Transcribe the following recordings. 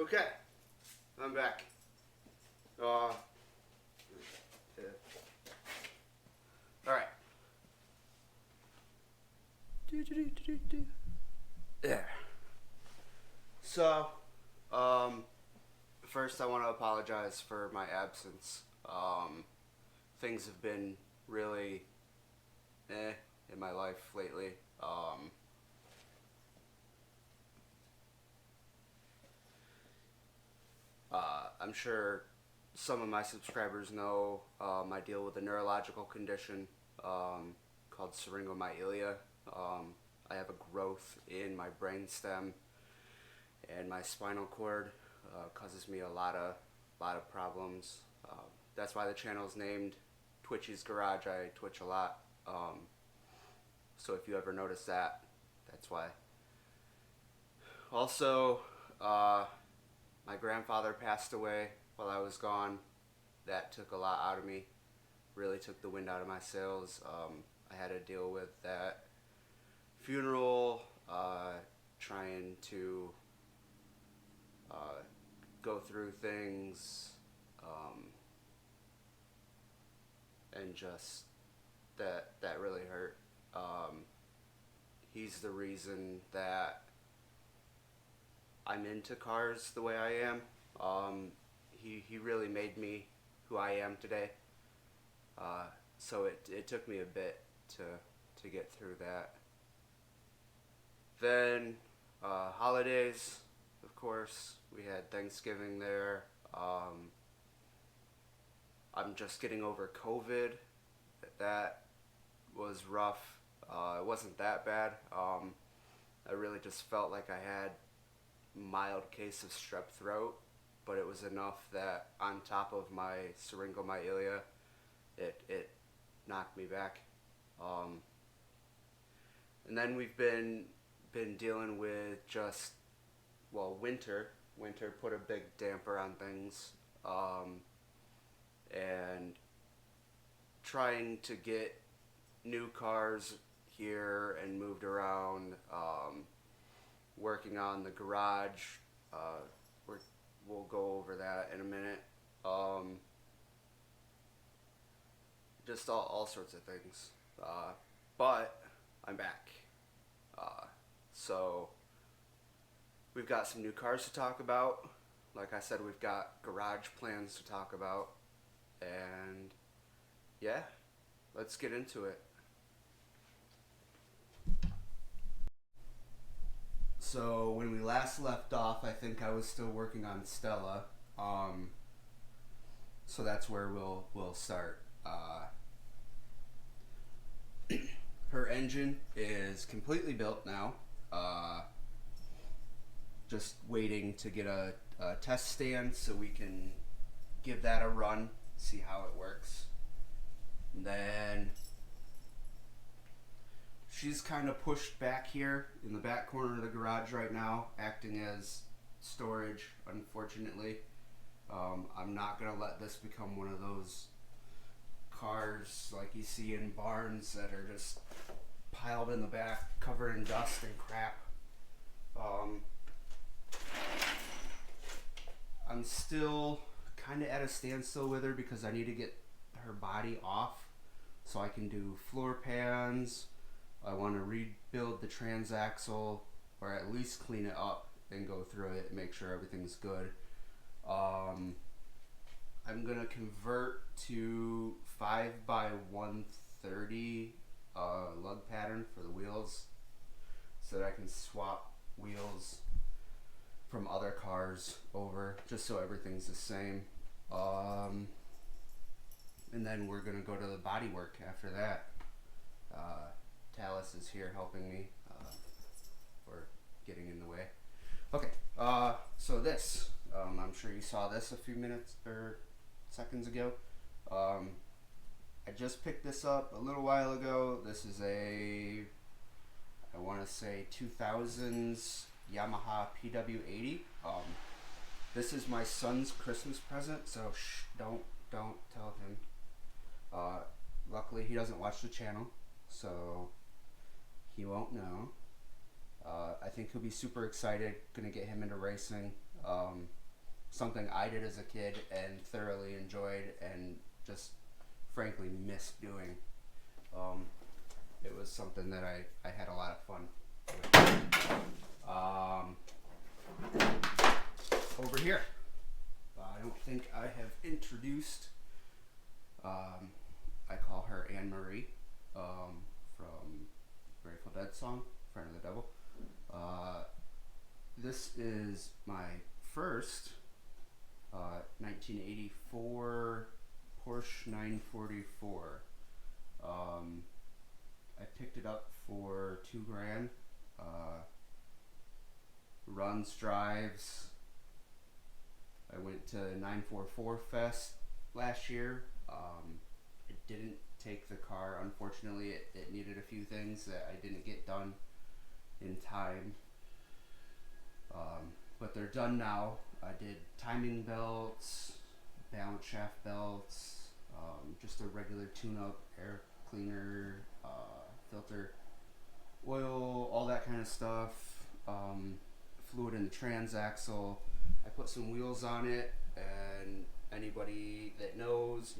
Okay, I'm back. Yeah. All right. There. So, first I want to apologize for my absence. Things have been really in my life lately. I'm sure some of my subscribers know I deal with a neurological condition called syringomyelia. I have a growth in my brainstem and my spinal cord. Causes me a lot of problems. That's why the channel is named Twitchy's Garage. I twitch a lot. So if you ever notice that, that's why. Also, my grandfather passed away while I was gone. That took a lot out of me. Really took the wind out of my sails. I had to deal with that funeral, trying to go through things, and just that really hurt. He's the reason that I'm into cars the way I am. He really made me who I am today. So it took me a bit to get through that. Then holidays, of course, we had Thanksgiving there. I'm just getting over COVID. That was rough. It wasn't that bad. I really just felt like I had mild case of strep throat, but it was enough that on top of my syringomyelia, it knocked me back. And then we've been dealing with just, well, winter. Winter put a big damper on things, and trying to get new cars here and moved around. Working on the garage. We'll go over that in a minute. Just all sorts of things. But I'm back. So we've got some new cars to talk about. Like I said, we've got garage plans to talk about. And yeah, let's get into it. So when we last left off, I think I was still working on Stella. So that's where we'll start. Her engine is completely built now. Just waiting to get a test stand so we can give that a run, see how it works. And then she's kind of pushed back here in the back corner of the garage right now, acting as storage, unfortunately. I'm not going to let this become one of those cars like you see in barns that are just piled in the back, covered in dust and crap. I'm still kind of at a standstill with her because I need to get her body off so I can do floor pans. I want to rebuild the transaxle, or at least clean it up and go through it and make sure everything's good. I'm gonna convert to 5x130 lug pattern for the wheels, so that I can swap wheels from other cars over, just so everything's the same. And then we're gonna go to the body work after that. Talus is here helping me, or getting in the way. Okay, so this, I'm sure you saw this a few minutes or seconds ago. I just picked this up a little while ago. This is I want to say 2000s Yamaha PW80. This is my son's Christmas present, so don't tell him. Luckily he doesn't watch the channel, so he won't know. I think he'll be super excited. Gonna get him into racing. Something I did as a kid and thoroughly enjoyed and just frankly missed doing. It was something that I had a lot of fun with. Over here, I don't think I have introduced, I call her Anne Marie, from Grateful Dead song, Friend of the Devil. This is my first 1984 Porsche 944. I picked it up for $2,000. Runs, drives. I went to 944 Fest last year. It didn't take the car, unfortunately. It needed a few things that I didn't get done in time. But they're done now. I did timing belts, balance shaft belts, just a regular tune-up, air cleaner, filter, oil, all that kind of stuff. Fluid in the transaxle. I put some wheels on it, and anybody that knows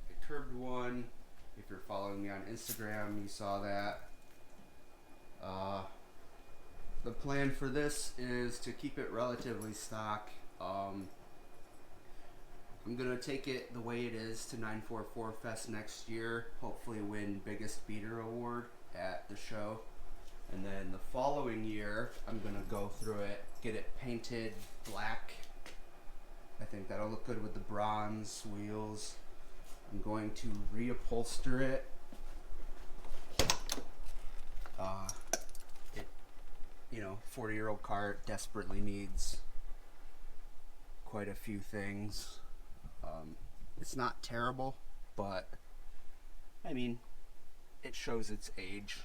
I curbed one. If you're following me on Instagram, you saw that. The plan for this is to keep it relatively stock. I'm gonna take it the way it is to 944 Fest next year. Hopefully win Biggest Beater Award at the show. And then the following year, I'm gonna go through it, get it painted black. I think that'll look good with the bronze wheels. I'm going to reupholster it. It, 40-year-old car desperately needs quite a few things. It's not terrible, but I mean, it shows its age.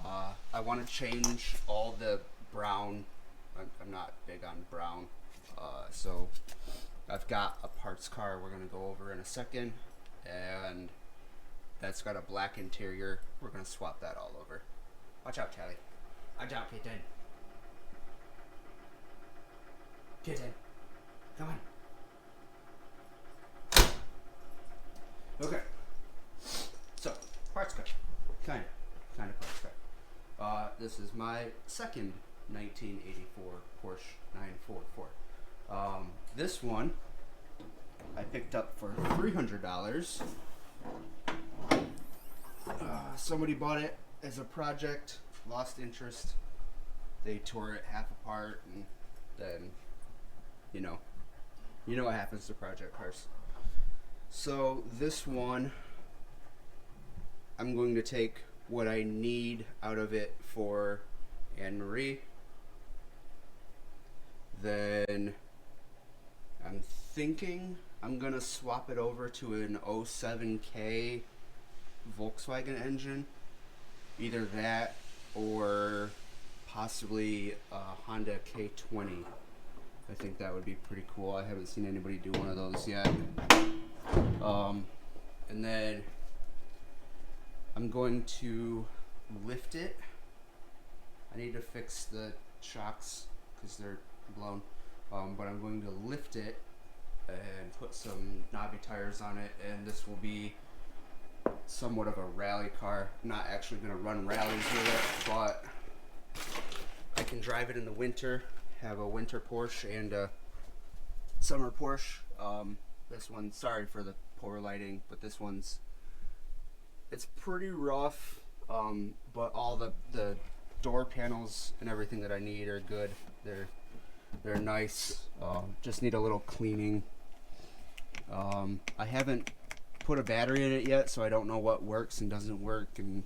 I want to change all the brown. I'm not big on brown, so I've got a parts car we're going to go over in a second, and that's got a black interior. We're going to swap that all over. Watch out, Tally. Watch out, kitten. Kitten. Come on. Okay. So, parts car. Kind of parts car. This is my second 1984 Porsche 944. This one I picked up for $300. Somebody bought it as a project, lost interest. They tore it half apart, and then you know what happens to project cars. So this one, I'm going to take what I need out of it for Anne Marie. Then I'm thinking I'm gonna swap it over to an 07K Volkswagen engine. Either that or possibly a Honda K20. I think that would be pretty cool. I haven't seen anybody do one of those yet. And then I'm going to lift it. I need to fix the shocks because they're blown. But I'm going to lift it and put some knobby tires on it, and this will be somewhat of a rally car. I'm not actually going to run rallies with it, but I can drive it in the winter, have a winter Porsche and a summer Porsche. This one, sorry for the poor lighting, but this one's, it's pretty rough, but all the door panels and everything that I need are good. They're nice. Just need a little cleaning. I haven't put a battery in it yet, so I don't know what works and doesn't work, and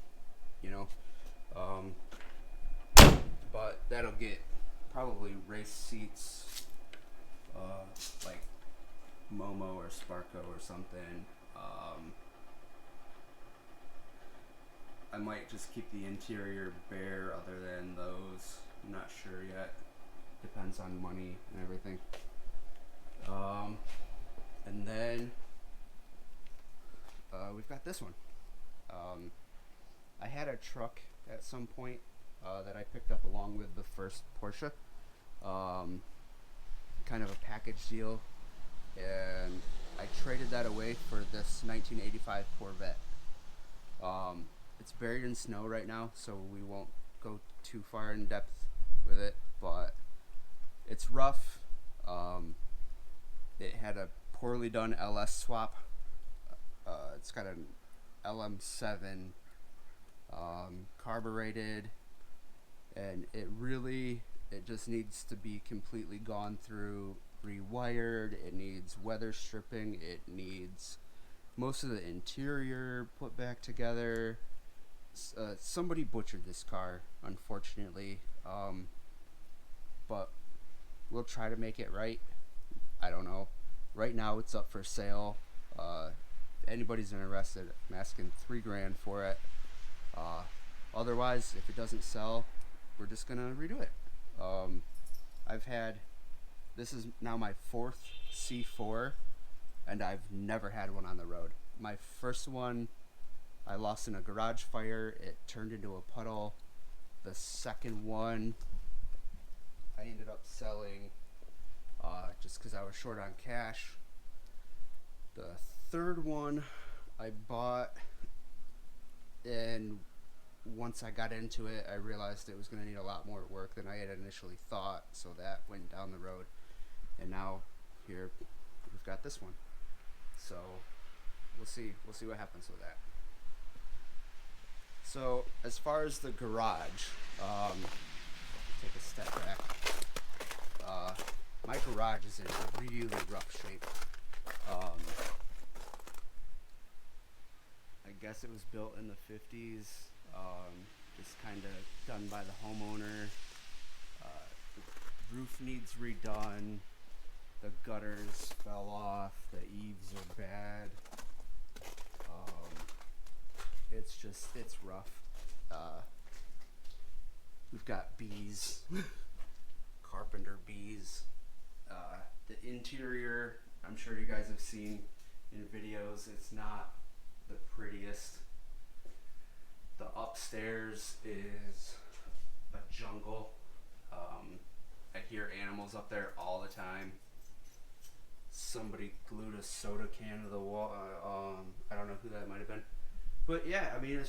but that'll get probably race seats, like Momo or Sparko or something. I might just keep the interior bare other than those. I'm not sure yet. Depends on money and everything. And then we've got this one. I had a truck at some point that I picked up along with the first Porsche. kind of a package deal, and I traded that away for this 1985 Corvette. Um, it's buried in snow right now, so we won't go too far in depth with it, but it's rough. Um, it had a poorly done LS swap. It's got an LM7 carbureted, and it just needs to be completely gone through, rewired. It needs weather stripping. It needs most of the interior put back together. Somebody butchered this car, unfortunately, but we'll try to make it right. I don't know. Right now, it's up for sale. If anybody's interested, I'm asking $3,000 for it. Uh, Otherwise, if it doesn't sell, we're just gonna redo it. Um, I've had This is now my fourth C4, and I've never had one on the road. My first one, I lost in a garage fire. It turned into a puddle. The second one, I ended up selling just because I was short on cash. The third one, I bought, and once I got into it, I realized it was going to need a lot more work than I had initially thought, so that went down the road. And now here we've got this one. So we'll see what happens with that. So as far as the garage, take a step back. My garage is in really rough shape. I guess it was built in the 50s. Just kind of done by the homeowner. The roof needs redone. The gutters fell off. The eaves are bad. It's rough. We've got bees, carpenter bees. The interior, I'm sure you guys have seen in videos, it's not the prettiest. The upstairs is a jungle. I hear animals up there all the time. Somebody glued a soda can to the wall. I don't know who that might have been. But yeah, I mean, it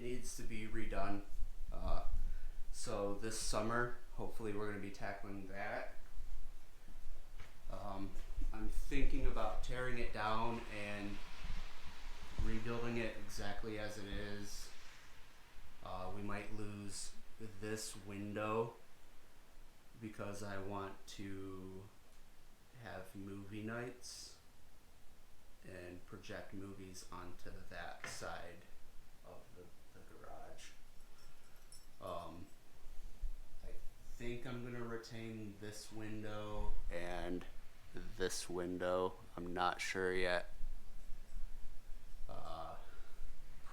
needs to be redone. So this summer, hopefully we're going to be tackling that. I'm thinking about tearing it down and rebuilding it exactly as it is. We might lose this window because I want to have movie nights and project movies onto that side of the garage. I think I'm gonna retain this window and this window. I'm not sure yet.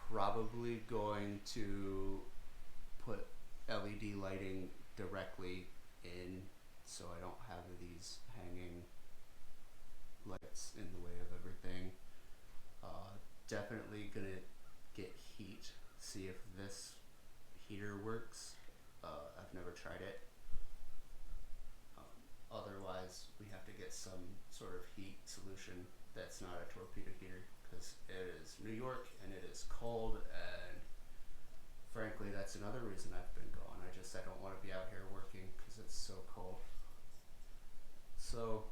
Probably going to put LED lighting directly in so I don't have these hanging lights in the way of everything. Definitely gonna get heat, see if this heater works. I've never tried it. Otherwise, we have to get some sort of heat solution that's not a torpedo heater, because it is New York and it is cold, and frankly, that's another reason I've been gone. I don't want to be out here working because it's so cold. So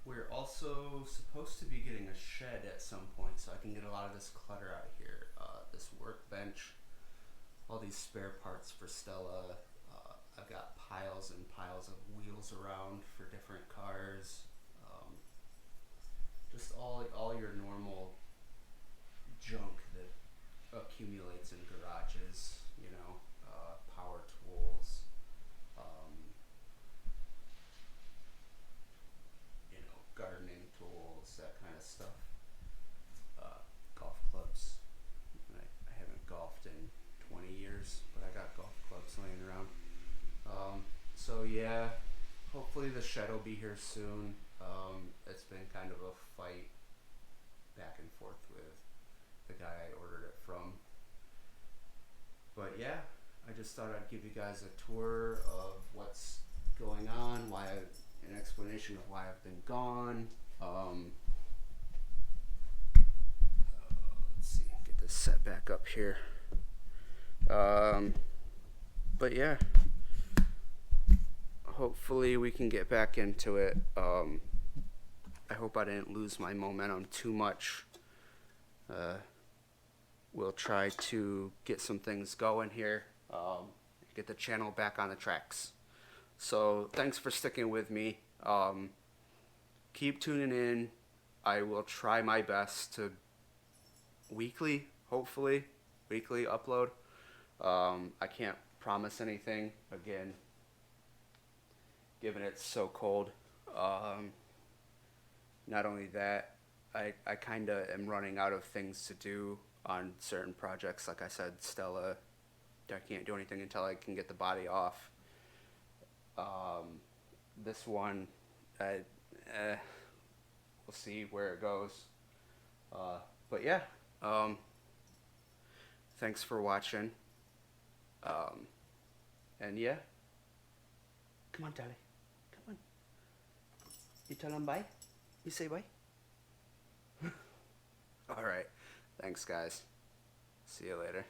we're also supposed to be getting a shed at some point, so I can get a lot of this clutter out of here. This workbench, all these spare parts for Stella. I've got piles and piles of wheels around for different cars. Just all your normal junk that accumulates in garages, power tools, gardening tools, that kind of stuff. Golf clubs. I haven't golfed in 20 years, but I got golf clubs laying around. So yeah, hopefully the shed will be here soon. It's been kind of a fight back and forth with the guy I ordered it from. But yeah, I just thought I'd give you guys a tour of what's going on, an explanation of why I've been gone. Let's see, get this set back up here. But yeah, hopefully we can get back into it. I hope I didn't lose my momentum too much. We'll try to get some things going here, get the channel back on the tracks. So thanks for sticking with me. Keep tuning in. I will try my best to hopefully weekly upload. I can't promise anything, again, given it's so cold. Not only that, I kind of am running out of things to do on certain projects. Like I said, Stella, I can't do anything until I can get the body off. This one, we'll see where it goes. But yeah, thanks for watching. And yeah, come on, Charlie, come on. You tell them bye? You say bye? Alright, thanks guys. See you later.